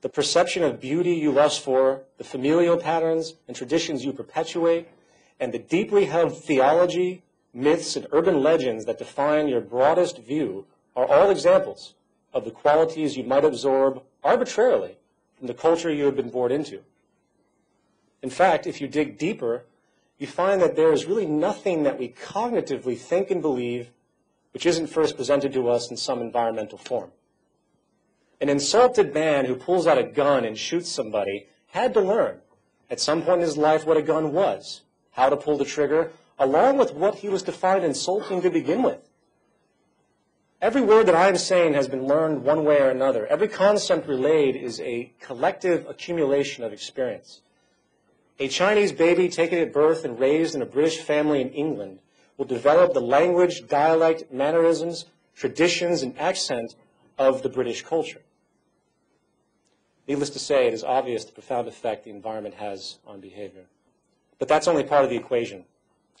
the perception of beauty you lust for, the familial patterns and traditions you perpetuate, and the deeply held theology, myths, and urban legends that define your broadest view are all examples of the qualities you might absorb arbitrarily from the culture you have been born into. In fact, if you dig deeper, you find that there is really nothing that we cognitively think and believe which isn't first presented to us in some environmental form. An insulted man who pulls out a gun and shoots somebody had to learn at some point in his life what a gun was, how to pull the trigger, along with what he was to find insulting to begin with. Every word that I am saying has been learned one way or another. Every concept relayed is a collective accumulation of experience. A Chinese baby taken at birth and raised in a British family in England will develop the language, dialect, mannerisms, traditions, and accent of the British culture. Needless to say, it is obvious the profound effect the environment has on behavior. But that's only part of the equation,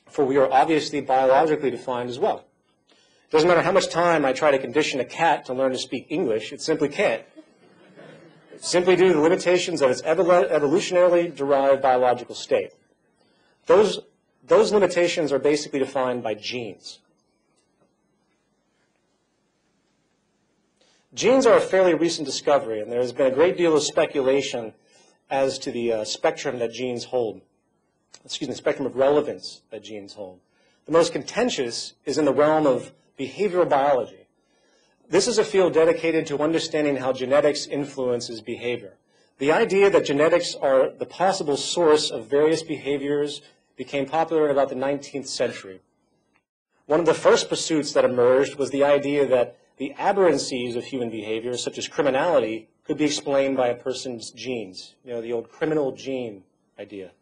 for we are obviously biologically defined as well. It doesn't matter how much time I try to condition a cat to learn to speak English, it simply can't. Simply due to the limitations of its evolutionarily derived biological state. Those limitations are basically defined by genes. Genes are a fairly recent discovery, and there has been a great deal of speculation as to the spectrum that genes hold. Spectrum of relevance that genes hold. The most contentious is in the realm of behavioral biology. This is a field dedicated to understanding how genetics influences behavior. The idea that genetics are the possible source of various behaviors became popular in about the 19th century. One of the first pursuits that emerged was the idea that the aberrancies of human behavior, such as criminality, could be explained by a person's genes. You know, the old criminal gene idea.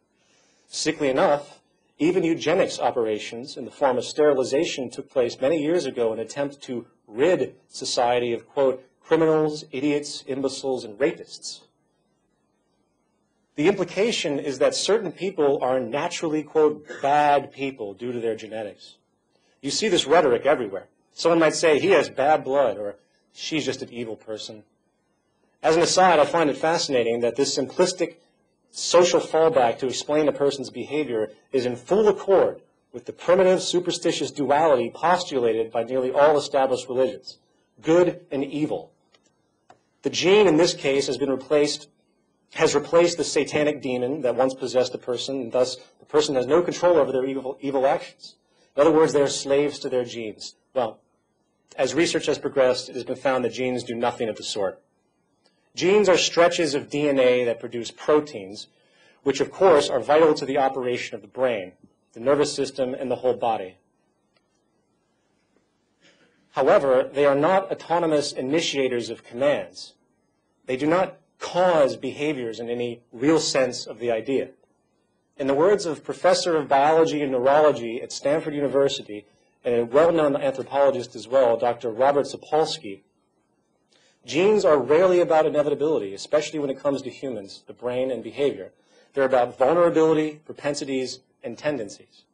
Sickly enough, even eugenics operations in the form of sterilization took place many years ago in an attempt to rid society of, quote, criminals, idiots, imbeciles, and rapists. The implication is that certain people are naturally, quote, bad people due to their genetics. You see this rhetoric everywhere. Someone might say, he has bad blood, or she's just an evil person. As an aside, I find it fascinating that this simplistic social fallback to explain a person's behavior is in full accord with the primitive superstitious duality postulated by nearly all established religions, good and evil. The gene in this case has replaced the satanic demon that once possessed a person, and thus the person has no control over their evil actions. In other words, they are slaves to their genes. Well, as research has progressed, it has been found that genes do nothing of the sort. Genes are stretches of DNA that produce proteins, which of course are vital to the operation of the brain, the nervous system, and the whole body. However, they are not autonomous initiators of commands. They do not cause behaviors in any real sense of the idea. In the words of Professor of Biology and Neurology at Stanford University, and a well-known anthropologist as well, Dr. Robert Sapolsky, genes are rarely about inevitability, especially when it comes to humans, the brain, and behavior. They're about vulnerability, propensities, and tendencies.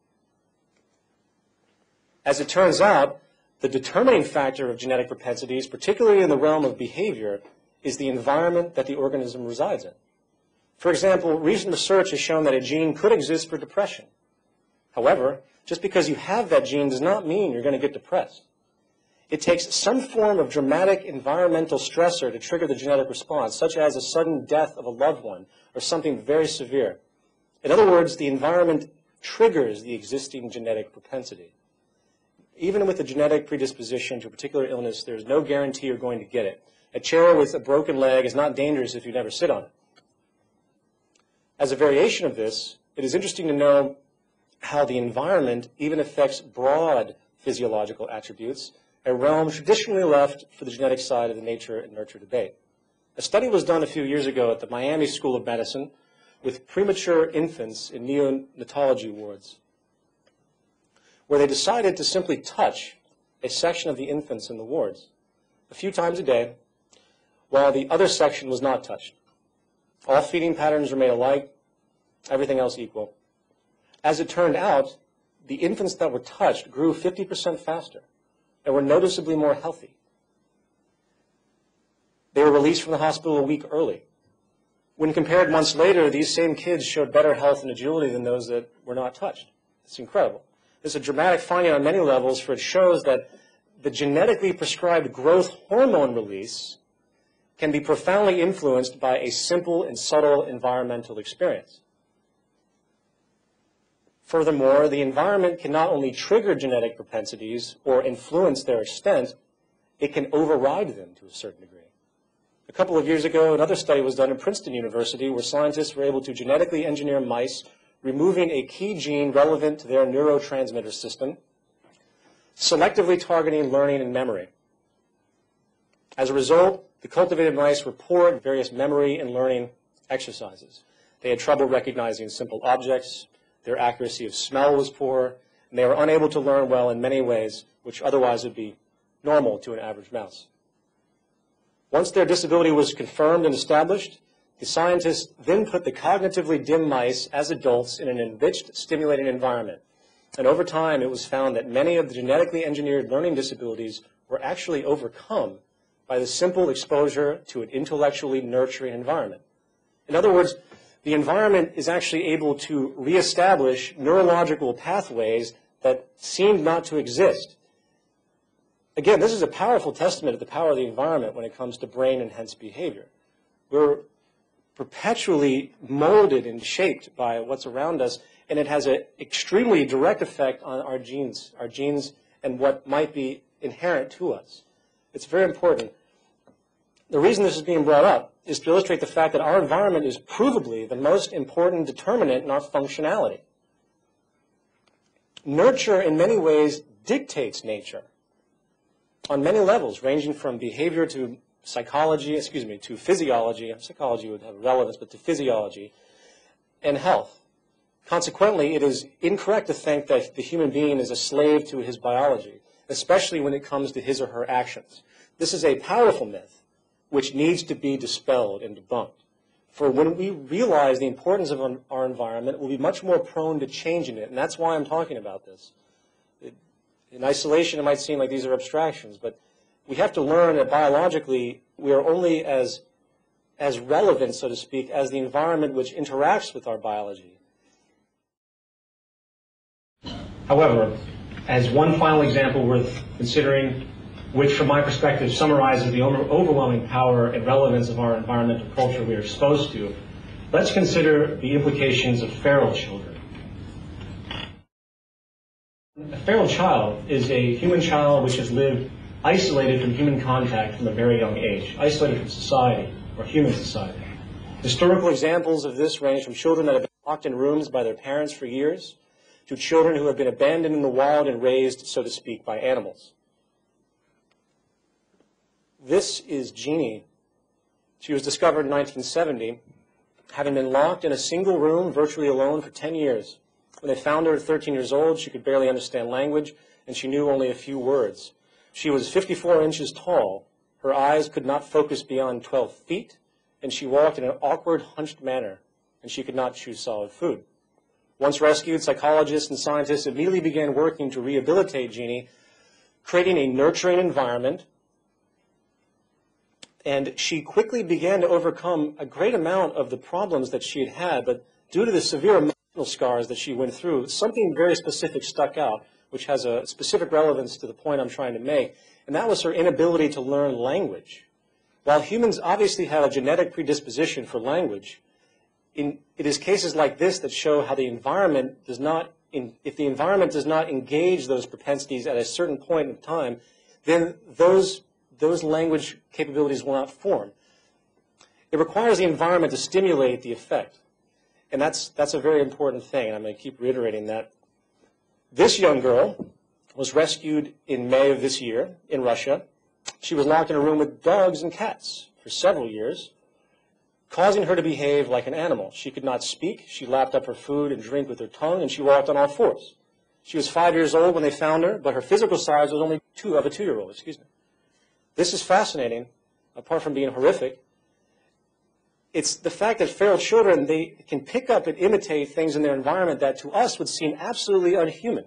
As it turns out, the determining factor of genetic propensities, particularly in the realm of behavior, is the environment that the organism resides in. For example, recent research has shown that a gene could exist for depression. However, just because you have that gene does not mean you're going to get depressed. It takes some form of dramatic environmental stressor to trigger the genetic response, such as a sudden death of a loved one or something very severe. In other words, the environment triggers the existing genetic propensity. Even with a genetic predisposition to a particular illness, there's no guarantee you're going to get it. A chair with a broken leg is not dangerous if you never sit on it. As a variation of this, it is interesting to know how the environment even affects broad physiological attributes, a realm traditionally left for the genetic side of the nature and nurture debate. A study was done a few years ago at the Miami School of Medicine with premature infants in neonatology wards, where they decided to simply touch a section of the infants in the wards a few times a day, while the other section was not touched. All feeding patterns remained alike, everything else equal. As it turned out, the infants that were touched grew 50% faster and were noticeably more healthy. They were released from the hospital a week early, When compared months later, these same kids showed better health and agility than those that were not touched. It's incredible. It's a dramatic finding on many levels, for it shows that the genetically prescribed growth hormone release can be profoundly influenced by a simple and subtle environmental experience. Furthermore, the environment can not only trigger genetic propensities or influence their extent, it can override them to a certain degree. A couple of years ago, another study was done at Princeton University where scientists were able to genetically engineer mice, removing a key gene relevant to their neurotransmitter system, selectively targeting learning and memory. As a result, the cultivated mice were poor at various memory and learning exercises. They had trouble recognizing simple objects, their accuracy of smell was poor, and they were unable to learn well in many ways, which otherwise would be normal to an average mouse. Once their disability was confirmed and established, the scientists then put the cognitively dim mice as adults in an enriched, stimulating environment. And over time, it was found that many of the genetically engineered learning disabilities were actually overcome by the simple exposure to an intellectually nurturing environment. In other words, the environment is actually able to reestablish neurological pathways that seemed not to exist. Again, this is a powerful testament of the power of the environment when it comes to brain and hence behavior. We're perpetually molded and shaped by what's around us, and it has an extremely direct effect on our genes and what might be inherent to us. It's very important. The reason this is being brought up is to illustrate the fact that our environment is provably the most important determinant in our functionality. Nurture, in many ways, dictates nature on many levels, ranging from behavior to psychology, to physiology. Psychology would have relevance, but to physiology and health. Consequently, it is incorrect to think that the human being is a slave to his biology, especially when it comes to his or her actions. This is a powerful myth which needs to be dispelled and debunked. For when we realize the importance of our environment, we'll be much more prone to changing it, and that's why I'm talking about this. In isolation, it might seem like these are abstractions, but we have to learn that biologically we are only as relevant, so to speak, as the environment which interacts with our biology. However, as one final example worth considering, which from my perspective summarizes the overwhelming power and relevance of our environmental culture we are exposed to, let's consider the implications of feral children. A feral child is a human child which has lived isolated from human contact from a very young age, isolated from society or human society. Historical examples of this range from children that have been locked in rooms by their parents for years to children who have been abandoned in the wild and raised, so to speak, by animals. This is Jeannie. She was discovered in 1970, having been locked in a single room, virtually alone, for 10 years. When they found her at 13 years old, she could barely understand language, and she knew only a few words. She was 54 inches tall. Her eyes could not focus beyond 12 feet, and she walked in an awkward, hunched manner, and she could not chew solid food. Once rescued, psychologists and scientists immediately began working to rehabilitate Jeannie, creating a nurturing environment, and she quickly began to overcome a great amount of the problems that she had had, but due to the severe emotional scars that she went through, something very specific stuck out, which has a specific relevance to the point I'm trying to make, and that was her inability to learn language. While humans obviously have a genetic predisposition for language, it is cases like this that show how the environment does not, if the environment does not engage those propensities at a certain point in time, then those language capabilities will not form. It requires the environment to stimulate the effect. And that's a very important thing, and I'm going to keep reiterating that. This young girl was rescued in May of this year in Russia. She was locked in a room with dogs and cats for several years, causing her to behave like an animal. She could not speak. She lapped up her food and drink with her tongue, and she walked on all fours. She was 5 years old when they found her, but her physical size was only of a 2-year-old. This is fascinating, apart from being horrific. It's the fact that feral children, they can pick up and imitate things in their environment that to us would seem absolutely unhuman.